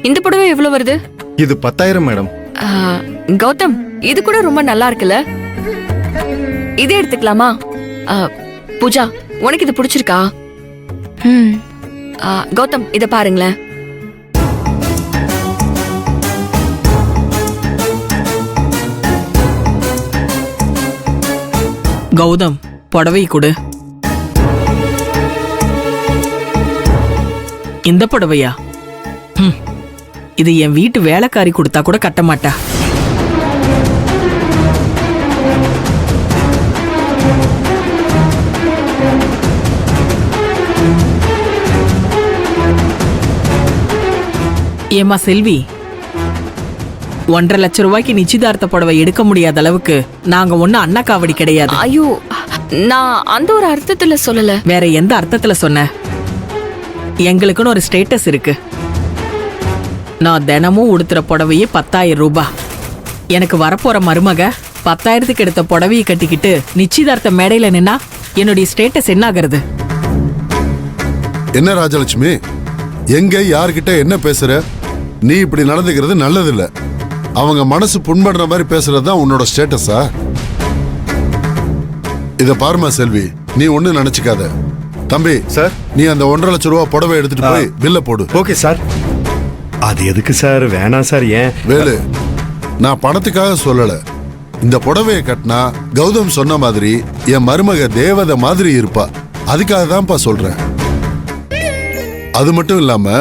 இந்த புடவை எவ்வளவு வருது? இது 10,000 மேடம். கௌதம், இது கூட ரொம்ப நல்லா இருக்குல்ல? இதே எடுத்துக்கலாமா? பூஜா, உனக்கு இது பிடிச்சிருக்கா? கௌதம், இத பாருங்களேன். கௌதம், புடவை கொடு. இந்த புடவையா? இது என் வீட்டு வேலைக்காரி கொடுத்தா கூட கட்ட மாட்டா. ஏமா செல்வி, 1.5 லட்சம் ரூபாய்க்கு நிச்சயதார்த்த புடவை எடுக்க முடியாத அளவுக்கு நாங்க ஒண்ணு அண்ணா காவடி கிடையாது. ஐயோ, நான் அந்த ஒரு அர்த்தத்துல சொல்லல. வேற எந்த அர்த்தத்துல சொன்ன? எங்களுக்குன்னு ஒரு ஸ்டேட்டஸ் இருக்கு. நான் தினமும் உடுத்துற புடவையே 10,000 ரூபாய். எனக்கு வரப்போற மருமக 10,000க்கு எடுத்த புடவையை கட்டிக்கிட்டு நிச்சயதார்த்த மேடையில நின்னா என்னுடைய ஸ்டேட்டஸ் என்ன ஆகிறது? என்ன ராஜலட்சுமி, எங்க யார்கிட்ட என்ன பேசுற? நீ இப்படி நடந்துக்கிறது நல்லதில்ல. அவங்க மனசு புண்படுற மாதிரி பேசுறதுதான் உன்னோட ஸ்டேட்டஸா? இத பாருமா செல்வி, நீ ஒண்ணு நினைச்சுக்காத. தம்பி சார், நீ அந்த 1.5 லட்சம் ரூபாய் புடவை எடுத்துட்டு போய் பில்ல போடு. Okay sir. அது எதுக்கு சார்? வேணாம் சார். ஏன் வேலு, நான் பணத்துக்காக சொல்லல. இந்த புடவையை கட்டினா கௌதம் சொன்ன மாதிரி என் மருமக தேவதை மாதிரி இருப்பா. அதுக்காக தான்ப்பா சொல்றேன். அது மட்டும் இல்லாம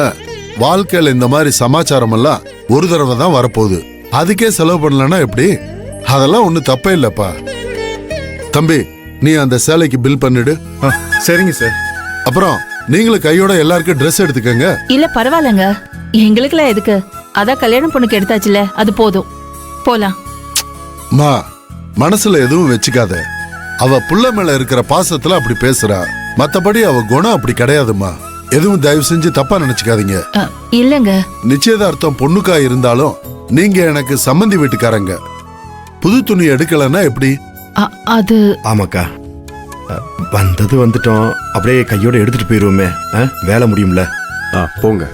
வாழ்க்கையில இந்த மாதிரி சமாச்சாரம் எல்லாம் ஒரு தடவை தான் வரப்போகுது. அதுக்கே செலவு பண்ணலன்னா எப்படி? அதெல்லாம் ஒண்ணு தப்பே இல்லப்பா. தம்பி, நீ அந்த சேலைக்கு பில் பண்ணிடு. சரிங்க சார். அப்புறம் நீங்களும் கையோட எல்லாருக்கும் ட்ரெஸ் எடுத்துக்கங்க. இல்ல பரவாயில்லங்க, எங்களுக்குலாம் எதுக்கு? அதான் கல்யாணம் பொண்ணுக்கு எடுத்தாச்சுல, அது போதும். போலாம். மா, மனசுல எதுவும் வச்சுக்காத. அவ புள்ள மேல இருக்கிற பாசத்துல அப்படி பேசுறா. மத்தபடி அவ குணம் அப்படி கிடையாதுமா. எதுவும் தயவு செஞ்சு தப்பா நினைச்சுக்காதீங்க. இல்லங்க, நிச்சயதார்த்தம் பொண்ணுக்கா இருந்தாலும் நீங்க எனக்கு சம்மந்தி வீட்டுக்காரங்க. புது துணி எடுக்கலன்னா எப்படி? அது ஆமாக்கா, வந்தது வந்துட்டோம், அப்படியே கையோட எடுத்துட்டு போயிருவோமே. வேலை முடியும்ல. போங்க.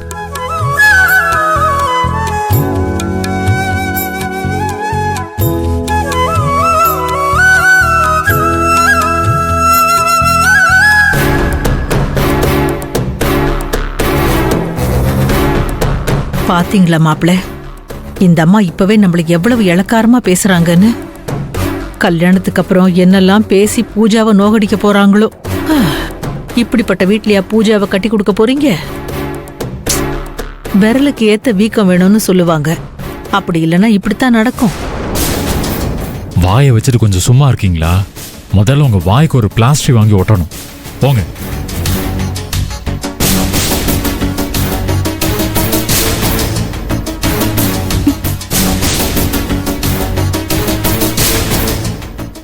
பாத்தீங்களா மாப்பிள்ள, இந்த அம்மா இப்பவே நம்மளுக்கு எவ்வளவு இளக்காரமா பேசுறாங்கன்னு. கல்யாணத்துக்கு அப்புறம் என்னெல்லாம் பேசி பூஜாவை நோகடிக்க போறாங்களோ. இப்படிப்பட்ட வீட்லயா பூஜாவை கட்டி கொடுக்க போறீங்க? விரலுக்கு ஏத்த வீக்கம் வேணும்னு சொல்லுவாங்க. அப்படி இல்லைன்னா இப்படித்தான் நடக்கும். வாயை வச்சுட்டு கொஞ்சம் சும்மா இருக்கீங்களா? முதல்ல உங்க வாய்க்கு ஒரு பிளாஸ்டிக் வாங்கி ஒட்டணும். போங்க.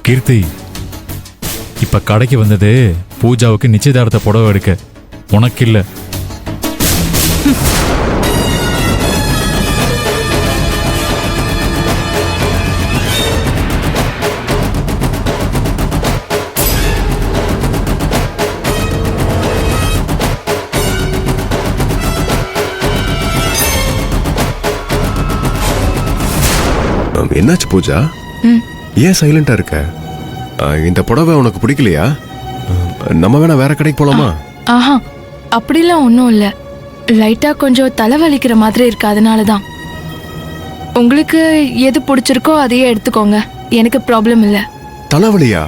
கீர்த்தி, இப்ப கடைக்கு வந்தது பூஜாவுக்கு நிச்சயதார்த்த புடவை எடுக்க, உனக்கு இல்ல. என்னாச்சு பூஜா? ஏன் சைலண்டா இருக்க? இந்த புடவை உனக்கு பிடிக்கலையா? நம்ம வேணா வேற கடைக்கு போலாமா? ஆஹா, அப்படிலாம் ஒன்றும் இல்லை. லைட்டா கொஞ்சம் தலைவலிக்கிற மாதிரி இருக்கு, அதனாலதான். உங்களுக்கு எது பிடிச்சிருக்கோ அதையே எடுத்துக்கோங்க, எனக்கு ப்ராப்ளம் இல்லை. தலைவலியா?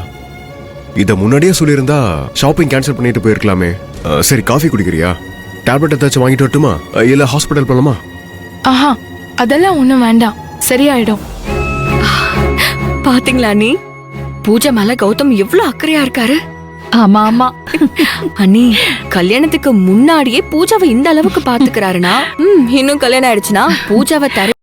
இத முன்னாடியே சொல்லியிருந்தா ஷாப்பிங் கேன்சல் பண்ணிட்டு போயிருக்கலாமே. சரி, காஃபி குடிக்கிறியா? டேப்லெட் ஏதாச்சும் வாங்கிட்டு வரட்டுமா, இல்ல ஹாஸ்பிட்டல் போலாமா? ஆஹா, அதெல்லாம் ஒன்றும் வேண்டாம், சரியாயிடும். பாத்தீங்களா நீ, பூஜா மேல கௌதம் எவ்வளவு அக்கறையா இருக்காரு. ஆமா ஆமா அண்ணி, கல்யாணத்துக்கு முன்னாடியே பூஜாவை இந்த அளவுக்கு பாத்துக்கிறாருன்னா இன்னும் கல்யாணம் ஆயிடுச்சுன்னா பூஜாவை தர